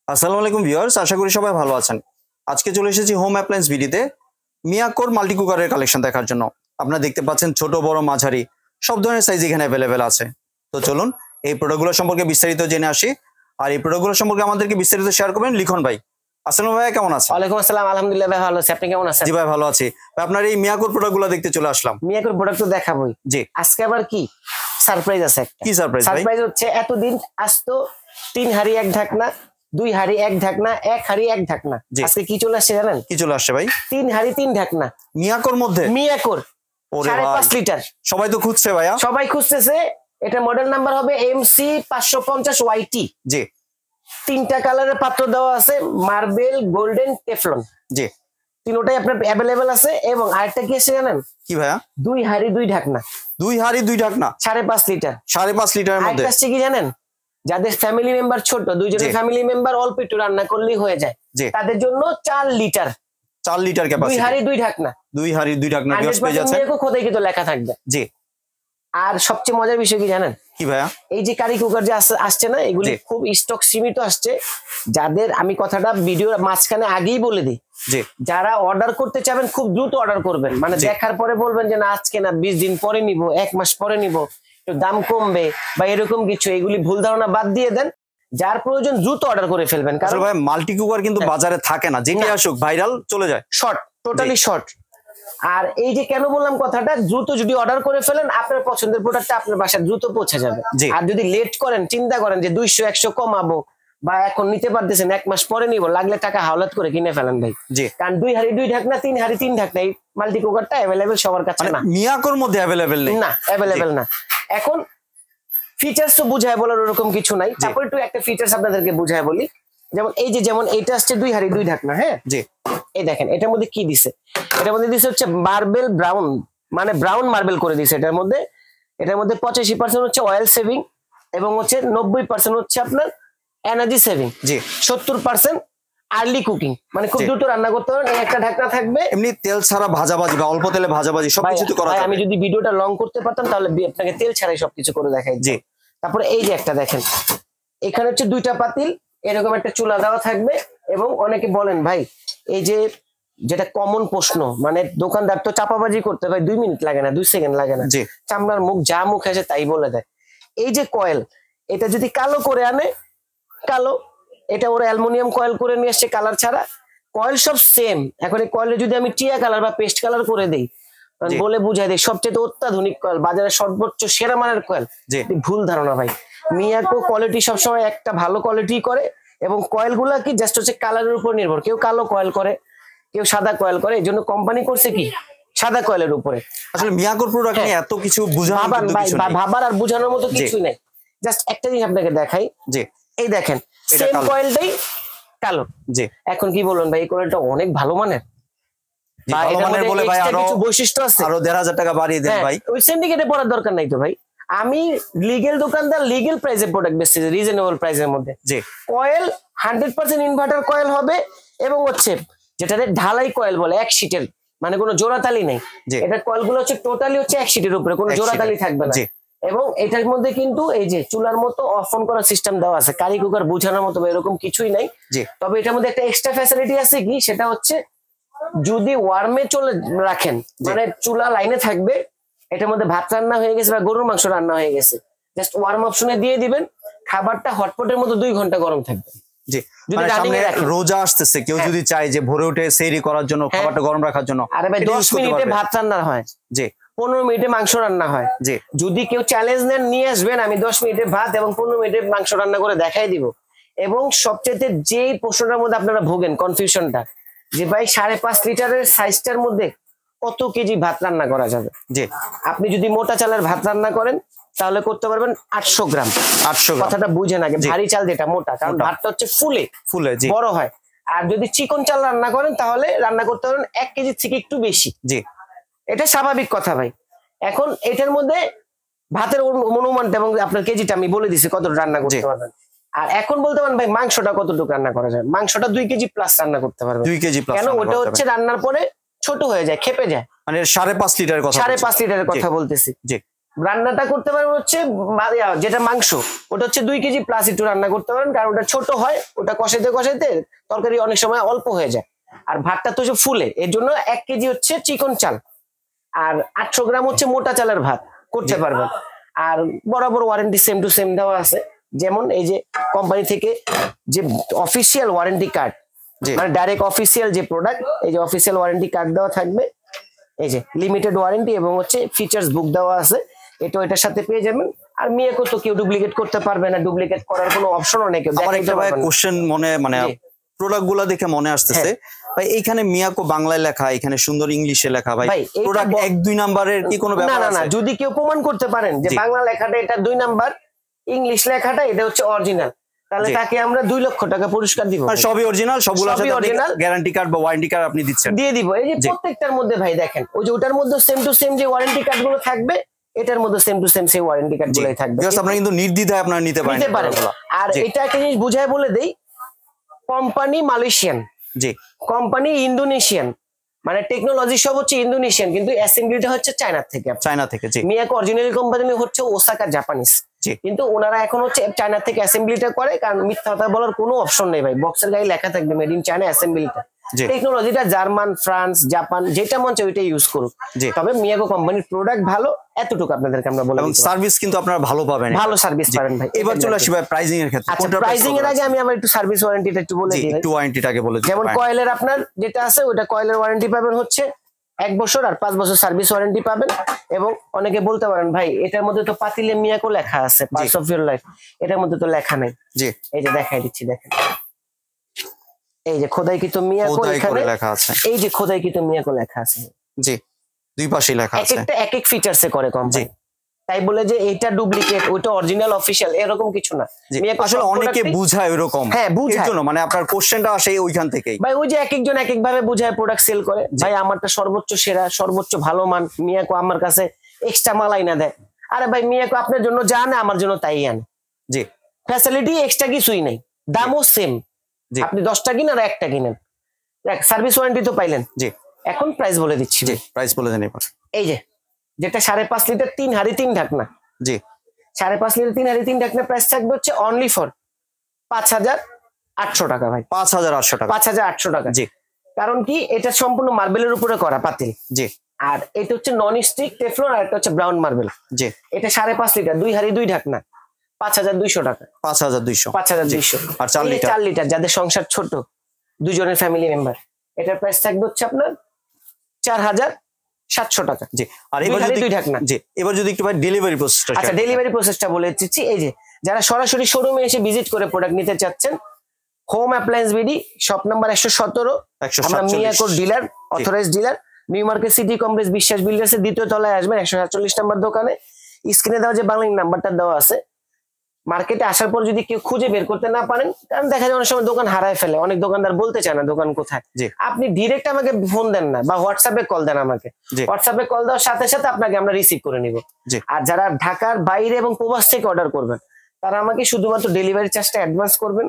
আসসালামু আলাইকুম ভিউয়ার্স, আশা করি সবাই ভালো আছেন। আজকে চলে এসেছি হোম অ্যাপ্লায়েন্স ভিডিওতে মিয়াকোর মাল্টি কুকারের কালেকশন দেখার জন্য। আপনারা দেখতে পাচ্ছেন ছোট বড় মাঝারি সব ধরনের সাইজ এখানে অ্যাভেলেবেল আছে। তো চলুন এই প্রোডাক্টগুলো সম্পর্কে বিস্তারিত জেনে আসি। আর এই প্রোডাক্টগুলো সম্পর্কে আমাদেরকে বিস্তারিত শেয়ার করবেন লিখন ভাই। আসসালামু ভাই, কেমন আছেন? ওয়ালাইকুম আসসালাম, আলহামদুলিল্লাহ ভাই, ভালো আছি। আপনি কেমন আছেন? জি ভাই, ভালো আছি ভাই। আপনার এই মিয়াকোর প্রোডাক্টগুলো দেখতে চলে আসলাম। মিয়াকোর প্রোডাক্ট তো দেখাবোই। জি, আজকে আবার কি সারপ্রাইজ আছে একটা। কি সারপ্রাইজ ভাই? সারপ্রাইজ হচ্ছে এতদিন আসতো 3 হাড়ি 1 ঢাকনা, 2 হাড়ি 1 ঢাকনা, 1 হাড়ি 1 ঢাকনা। আজকে কি চলে আসছে জানেন? কি চলে আসছে ভাই? 3 হাড়ি 3 ঢাকনা মিয়াকোর মধ্যে। মিয়াকোর 5.5 লিটার। সবাই তো খুঁজছে ভাইয়া, সবাই খুঁজতেছে। এটা মডেল নাম্বার হবে MC 550 YT। জি, 3টা কালারের পাত্র দেওয়া আছে, মার্বেল, গোল্ডেন, টেফলন। জি, তিনটাই আপনার অ্যাভেলেবেল আছে। এবং আরেকটা কি আছে জানেন? কি ভাইয়া? 2 হাড়ি 2 ঢাকনা, 2 হাড়ি 2 ঢাকনা, 5.5 লিটার। 5.5 লিটারের মধ্যে। আরেকটা আছে কি জানেন? যাদের ফ্যামিলি মেম্বার ছোট, দুইজনের ফ্যামিলি মেম্বার অল্প একটু রান্না করলেই হয়ে যায়, তাদের জন্য 4 লিটার, 4 লিটার ক্যাপাসিটি, 2 হাড়ি 2 ঢাকনা। 2 হাড়ি 2 ঢাকনা ভিউয়ার্স পেয়ে যাচ্ছেন। মিয়াকো খোদাই কিন্তু লেখা থাকবে। জি। আর সবচেয়ে মজার বিষয় কি জানেন? কি ভাইয়া? এই যে কারি কুকার যে আসছে না, এগুলি খুব স্টক সীমিত আসছে। যাদের আমি কথাটা ভিডিওর মাঝখানে আগেই বলে দিই, জি, যারা অর্ডার করতে চাবেন খুব দ্রুত অর্ডার করবেন। মানে দেখার পরে বলবেন যে না আজকে না, 20 দিন পরে নিব, 1 মাস পরে নিব, একটু দাম কমবে বা এরকম কিছু, এগুলি ভুল ধারণা বাদ দিয়ে দেন। যার প্রয়োজন দ্রুত অর্ডার করে ফেলবেন। কারণ ভাই মাল্টি কুকার কিন্তু বাজারে থাকে না, যেটি আসুক ভাইরাল চলে যায়, শর্ট, টোটালি শর্ট। আর এই যে কেন বললাম কথাটা, দ্রুত যদি অর্ডার করে ফেলেন আপনার পছন্দের প্রোডাক্টটা আপনার বাসায় দ্রুত পৌঁছে যাবে। আর যদি লেট করেন, চিন্তা করেন যে 200-100 কমাবো বা এখন নিতে পারতেছেন 1 মাস পরে নিব, লাগলে টাকা হাওলাত করে কিনে ফেলেন ভাই। কারণ 2 হাড়ি 2 ঢাকনা, 3 হাড়ি 3 ঢাকনা এই মাল্টি কুকারটা অ্যাভেলেবেল সবার কাছে না। মিয়াকোর মধ্যে অ্যাভেলেবেল নেই, না অ্যাভেলেবেল না। এখন ফিচার্স তো বুঝায় বলার ওরকম কিছু নাই। তারপর একটু একটা ফিচার্স আপনাদেরকে বুঝায় বলি। যেমন এই যে, যেমন এইটা আসছে 2 হাড়ি 2 ঢাকনা। হ্যাঁ, জি। এই দেখেন এটার মধ্যে কি দিছে। এটার মধ্যে দিছে হচ্ছে মার্বেল ব্রাউন, মানে ব্রাউন মার্বেল করে দিছে এটার মধ্যে। এটার মধ্যে 85% হচ্ছে অয়েল সেভিং এবং হচ্ছে 90% হচ্ছে আপনার এনার্জি সেভিং। জি। 70% আর্লি কুকিং, মানে খুব দ্রুত রান্না করতে পারবেন। এই একটা ঢাকনা থাকবে। এমনি তেল ছাড়া ভাজাভাজি বা অল্প তেলে ভাজাভাজি সবকিছু করা যাবে। আমি যদি ভিডিওটা লং করতে পারতাম তাহলে আপনাকে তেল ছাড়াই সবকিছু করে দেখাই। জি। তারপরে এই যে একটা দেখেন, এখানে হচ্ছে 2টা পাতিল, এরকম একটা চুলা দেওয়া থাকবে। এবং অনেকে বলেন ভাই, এই যে যেটা কমন প্রশ্ন, মানে দোকানদার তো চাপাবাজি করতে ভাই 2 মিনিট লাগে না, 2 সেকেন্ড লাগে না, চামড়ার মুখ যা মুখ আছে তাই বলে দেয়। এই যে কয়েল, এটা যদি কালো করে আনে, কালো, এটা ওরা অ্যালুমিনিয়াম কয়েল করে নিয়ে আসছে কালার ছাড়া। কয়েল সব সেম। এখন এই কয়েলে যদি আমি টিয়া কালার বা পেস্ট কালার করে দেই, বলে বুঝাই দেয় সবচেয়ে অত্যাধুনিক কয়েল, বাজারে সর্বোচ্চ সেরা মানের কয়েল, ভুল ধারণা ভাই। মিয়াকো কোয়ালিটি সবসময় একটা ভালো কোয়ালিটি করে। এবং কয়েল গুলা কি জাস্ট হচ্ছে কালারের উপর নির্ভর, কেউ কালো কয়েল করে, কেউ সাদা কয়েল করে। এই জন্য কোম্পানি করছে কি সাদা কয়েলের উপরে। আসলে মিয়াকোর প্রোডাক্ট নিয়ে এত কিছু ভাবার আর বোঝানোর মতো কিছুই নাই। জাস্ট একটা জিনিস আপনাকে দেখাই। জি, এই দেখেন সেম কয়েলটাই কালো। জি। এখন কি বলবেন ভাই, এই কয়েলটা অনেক ভালো মানের, বৈশিষ্ট্য আছে, আরো 1,500 টাকা বাড়িয়ে দেন ভাই। ওই সিন্ডিকেটে পড়ার দরকার নাই তো ভাই। আমি লিগেল দোকানদার, লিগেল প্রাইসে প্রোডাক্ট বেচছি, রিজনেবল প্রাইসের মধ্যে। জি। কয়েল 100% ইনভার্টার কয়েল হবে এবং হচ্ছে যেটা ঢালাই কয়েল বলে, 1 শীটের, মানে কোনো জোড়াতালি নেই। এটার কয়েল গুলো হচ্ছে টোটালি হচ্ছে 1 শীটের উপরে, কোনো জোড়াতালি থাকবে না। এবং এটার মধ্যে কিন্তু এই যে চুলার মতো অফ অন করার সিস্টেম দেওয়া আছে। কারি কুকার বোঝানোর মতো এরকম কিছুই নাই। তবে এটার মধ্যে একটা এক্সট্রা ফ্যাসিলিটি আছে কি, সেটা হচ্ছে যদি ওয়ার্মে চলে রাখেন, মানে চুলা লাইনে থাকবে, এটার মধ্যে ভাত রান্না হয়ে গেছে বা গরুর মাংস রান্না হয়ে গেছে, জাস্ট ওয়ার্ম অপশনে দিয়ে দিবেন, খাবারটা হটপটের মতো 2 ঘন্টা গরম থাকবে। জি। সামনে রোজা আসতেছে, কেউ যদি চায় যে ভোরে উঠে সেহরি করার জন্য খাবারটা গরম রাখার জন্য, আরে ভাই 10 মিনিটে ভাত রান্না হয়। জি। 15 মিনিটে মাংস রান্না হয়। জি। যদি কেউ চ্যালেঞ্জ নেন, নিয়ে আসবেন, আমি 10 মিনিটে ভাত এবং 15 মিনিটে মাংস রান্না করে দেখাই দিব। এবং সবচেয়ে যেই প্রশ্নটার মধ্যে আপনারা ভোগেন, কনফিউশনটা, যে ভাই 5.5 লিটারের সাইজটার মধ্যে কত কেজি ভাত রান্না করা যাবে। জি। আপনি যদি মোটা চালের ভাত রান্না করেন তাহলে করতে পারবেন 800 গ্রাম। 800 গ্রাম, কথাটা বুঝেন আগে, ভারী চাল যেটা মোটা, কারণ ভাতটা হচ্ছে ফুলে বড় হয়। আর যদি চিকন চাল রান্না করেন তাহলে রান্না করতে পারবেন 1 কেজি থেকে একটু বেশি। জি। এটা স্বাভাবিক কথা ভাই। এখন এটার মধ্যে ভাতের অনুমানটা এবং আপনার কেজিটা আমি বলে দিছি কতটা রান্না করতে পারবেন। আর এখন বলতে পারেন ভাই মাংসটা কতটুকু রান্না করা যায়, মাংসটা 2 কেজি প্লাস রান্না করতে পারবেন। 2 কেজি প্লাস, কেন ওটা হচ্ছে রান্নার পরে ছোট হয়ে যায়, খেপে যায়। মানে 5.5 লিটারের কথা, 5.5 লিটারের কথা বলতেছি। জি। রান্নাটা করতে পারবেন হচ্ছে যেটা মাংস ওটা হচ্ছে 2 কেজি প্লাস একটু রান্না করতে পারেন, কারণ ওটা ছোট হয়, ওটা কষাইতে কষাইতে তরকারি অনেক সময় অল্প হয়ে যায়। আর ভাতটা তো হচ্ছে ফুলে, এর জন্য 1 কেজি হচ্ছে চিকন চাল আর 800 গ্রাম হচ্ছে মোটা চালের ভাত করতে পারবেন। আর বরাবর ওয়ারেন্টি সেম টু সেম দেওয়া আছে, যেমন এই যে কোম্পানি থেকে যে অফিসিয়াল ওয়ারেন্টি কার্ড, মানে ডাইরেক্ট অফিসিয়াল যে প্রোডাক্ট, এই যে অফিসিয়াল ওয়ারেন্টি কার্ড দেওয়া থাকবে, এই যে লিমিটেড ওয়ারেন্টি এবং হচ্ছে ফিচার্স বুক দেওয়া আছে, এটা এটার সাথে পেয়ে যাবেন। আর মিয়াকো তো কেউ ডুপ্লিকেট করতে পারবে না, ডুপ্লিকেট করার কোনো অপশনও নেই। আমার একটা ভাই কোশ্চেন মানে প্রোডাক্ট গুলা দেখে মনে আসতেছে ভাই, এইখানে মিয়াকো বাংলায় লেখা, এখানে সুন্দর ইংলিশে লেখা, ভাই প্রোডাক্ট 1-2 নাম্বারের কি কোনো ব্যাপার আছে? না, যদি কেউ প্রমাণ করতে পারেন যে বাংলা লেখাটা এটা 2 নাম্বার, ইংলিশ লেখাটা এটা হচ্ছে অরিজিনাল, তাহলে তাকে আমরা 2 লক্ষ টাকা পুরস্কার দিব। সবই অরিজিনাল, সবগুলোর সাথে গ্যারান্টি কার্ড বা ওয়ারেন্টি কার্ড আপনি দিচ্ছেন? দিয়ে দিব। এই যে প্রত্যেকটার মধ্যে ভাই দেখেন, ওই যে ওটার মধ্যে সেম টু সেম যে ওয়ারেন্টি কার্ড গুলো থাকবে, এটার মধ্যে সেম টু সেম সেই ওয়ারেন্টি কার্ড গুলোই থাকবে। আপনারা কিন্তু নির্দ্বিধায় আপনারা নিতে পারেন। আর এটা একটা জিনিস বুঝায় বলে দেই, কোম্পানি মালয়েশিয়ান, কোম্পানি ইন্দোনেশিয়ান, মানে টেকনোলজি সব হচ্ছে ইন্দোনেশিয়ান, কিন্তু অ্যাসেম্বলিটা হচ্ছে চায়না থেকে। মিয়াকো অরিজিনাল কোম্পানি হচ্ছে ওসাকা জাপানিজ, কিন্তু ওনারা এখন হচ্ছে চায়না থেকে অ্যাসেম্বলিটা করে, কারণ মিথ্যা কথা বলার কোনো অপশন নেই ভাই, বক্সের গায়ে লেখা থাকবে মেড ইন চায়না অ্যাসেম্বলিটা। টেকনোলজিটা জার্মান, ফ্রান্স, জাপান যেটা মন চায় ওইটা ইউজ করুক, তবে মিয়াকো কোম্পানির প্রোডাক্ট ভালো, এতটুকু আপনাদেরকে আমরা বলে দিই। সার্ভিস কিন্তু আপনারা ভালো পাবেন, ভালো সার্ভিস পাবেন ভাই। এবার চলে আসি ভাই প্রাইসিং এর ক্ষেত্রে। আচ্ছা, প্রাইসিং এর আগে আমি আবার একটু সার্ভিস ওয়ারেন্টিটা একটু বলে দিই। একটু ওয়ারেন্টিটাকে বলে দিই। যেমন কয়েলের আপনার যেটা আছে, ওটা কয়েলের ওয়ারেন্টি পাবেন হচ্ছে 1 বছর আর 5 বছর সার্ভিস ওয়ারেন্টি পাবেন। এবং অনেকে বলতে পারেন ভাই এটার মধ্যে তো পাতিলে মিয়াকো লেখা আছে, পার্টস অফ ইওর লাইফ, এটার মধ্যে তো লেখা নাই। এই যে দেখাই দিচ্ছি, দেখেন এই যে খোদাইকৃত মিয়াকো এখানে লেখা আছে, এই যে খোদাইকৃত মিয়াকো লেখা আছে। দুই পাশে লেখা আছে, একটা এক এক ফিচারসে করে কোম্পানি, তাই বলে যে এটা ডুপ্লিকেট ওইটা অরিজিনাল অফিশিয়াল এরকম কিছু না। আসলে অনেকে বুঝায় এরকম, এর জন্য মানে আপনার কোশ্চেনটা আসে ওইখান থেকেই ভাই। ওই যে এক একজন এক এক ভাবে বুঝায় প্রোডাক্ট সেল করে, ভাই আমারটা সর্বোচ্চ সেরা, সর্বোচ্চ ভালো মান, মিয়াকো আমার কাছে এক্সট্রা মালাই না দেয়। আরে ভাই মিয়াকো আপনার জন্য যা আনে আমার জন্য তাই আনে, ফ্যাসিলিটি এক্সট্রা কিছুই নাই, দামও সেম। আপনি 10টা কিনেন আর 1টা কিনেন, সার্ভিস ওয়ারেন্টি তো পাইলেন। এখন প্রাইস বলে দিচ্ছি, প্রাইস বলে দেন এবার। এই যে যেটা 5.5 লিটার 3 হাড়ি 3 ঢাকনা, 5.5 লিটার 3 হাড়ি 3 ঢাকনা প্রাইস থাকবে হচ্ছে অনলি ফর 5,800 টাকা ভাই। 5,800 টাকা, 5,800 টাকা। কারণ কি এটা সম্পূর্ণ মার্বেলের উপরে করা পাতিল, আর এটা হচ্ছে নন স্টিক টেফলন, আর এটা হচ্ছে ব্রাউন মার্বেল। এটা 5.5 লিটার 2 হাড়ি 2 ঢাকনা 5,200 টাকা। 5,200 আর 4 লিটার যাদের সংসার ছোট, 2 জনের ফ্যামিলি মেম্বার, এটার প্রাইস থাকবে হচ্ছে আপনার 4,700 টাকা। আর এবার যদি একটু ভাই ডেলিভারি প্রসেসটা, আচ্ছা ডেলিভারি প্রসেসটা বলে দিচ্ছি। এই যে যারা সরাসরি শোরুমে এসে ভিজিট করে প্রোডাক্ট নিতে চাচ্ছেন, home appliance BD, shop number 117, আমরা Miyako dealer, authorised dealer, new market city complex বিশ্বাস বিল্ডার্সের 2য় তলায় আসবেন, 147 নম্বর দোকানে। স্ক্রিনে দেওয়া যে বাংলা নাম্বারটা দেওয়া আছে, মার্কেটে আসার পর যদি কেউ খুঁজে বের করতে না পারেন, কারণ দেখা যায় অনেক সময় দোকান হারায় ফেলে, অনেক দোকানদার বলতে চায় না দোকান কোথায়, আপনি ডিরেক্ট আমাকে ফোন দেন না বা হোয়াটসঅ্যাপে কল দেন আমাকে, হোয়াটসঅ্যাপে কল দেওয়ার সাথে সাথে আপনাকে আমরা রিসিভ করে নিব। আর যারা ঢাকার বাইরে এবং প্রবাস থেকে অর্ডার করবেন, তারা আমাকে শুধুমাত্র ডেলিভারি চার্জটা অ্যাডভান্স করবেন,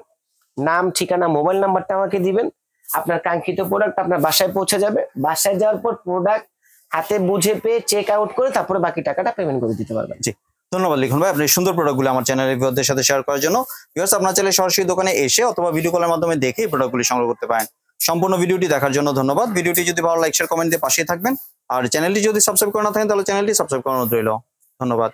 নাম, ঠিকানা, মোবাইল নাম্বারটা আমাকে দিবেন, আপনার কাঙ্ক্ষিত প্রোডাক্ট আপনার বাসায় পৌঁছে যাবে। বাসায় যাওয়ার পর প্রোডাক্ট হাতে বুঝে পেয়ে চেক আউট করে তারপরে বাকি টাকাটা পেমেন্ট করে দিতে পারবেন। ধন্যবাদ লিখন ভাই, আপনি সুন্দর প্রোডাক্টগুলো আমার চ্যানেলের ভিউয়ারদের সাথে শেয়ার করার জন্য। ভিউয়ার্স, আপনারা চাইলে সরাসরি দোকানে এসে অথবা ভিডিও কলের মাধ্যমে দেখে এই প্রোডাক্টগুলি সংগ্রহ করতে পারেন। সম্পূর্ণ ভিডিওটি দেখার জন্য ধন্যবাদ। ভিডিওটি যদি ভালো লাইক, শেয়ার, কমেন্ট দিয়ে পাশে থাকবেন। আর চ্যানেলটি যদি সাবস্ক্রাইব করে না থাকেন তাহলে চ্যানেলটি সাবস্ক্রাইব করানো রইল। ধন্যবাদ।